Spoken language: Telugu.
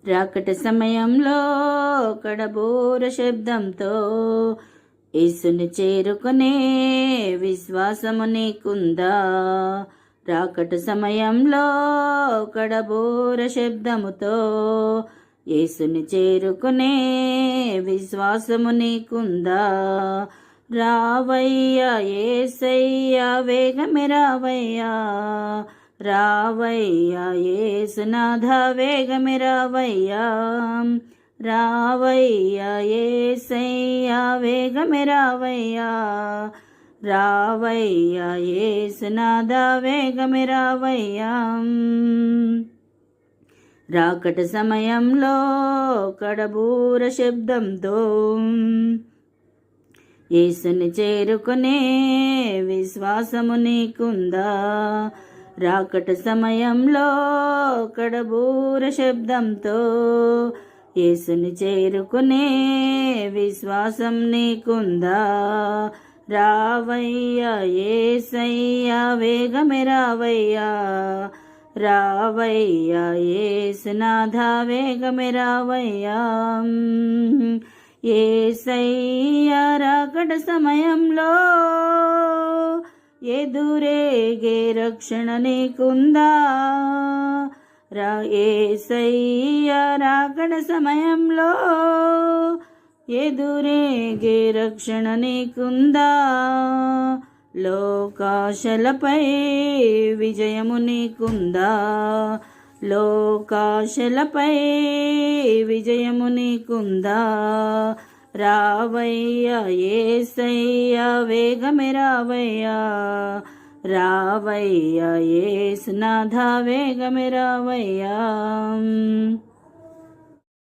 రాకట సమయంలో కడబోర శబ్దంతో యేసుని చేరుకునే విశ్వాసము నీకుందా? రాకట సమయంలో కడబోర శబ్దముతో యేసుని చేరుకునే విశ్వాసము నీకుందా? రావయ్యా యేసయ్యా వేగమే రావయ్యా, రావయ్యా యేసునాథ వేగమే రావయ్యా, రావయ్యా యేసయ్యా వేగమే రావయ్యా, రావయ్యా యేసునాథ వేగమే రావయ్యా. రాకట సమయంలో కడబూర శబ్దంతో యేసుని చేరుకునే విశ్వాసము నీకుందా? రాకట సమయంలో కడబూర శబ్దంతో యేసుని చేరుకునే విశ్వాసం నీకుందా? రావయ్యా యేసయ్యా వేగమే రావయ్యా, రావయ్యా యేసునాథ వేగమే రావయ్యా. యేసయ్యా రాకడ సమయంలో ఎదురేగే రక్షణ నీకుందా? యేసయ్యా రాకడ సమయంలో ఎదురేగే రక్షణ నీకుందా? లోకాశలపై విజయము నీకుందా? లోకాశలపై విజయము నీకుందా? రావయ్యా యేసయ్యా వేగమే రావయ్యా, రావయ్యా యేసునాథ వేగమే రావయ్యా.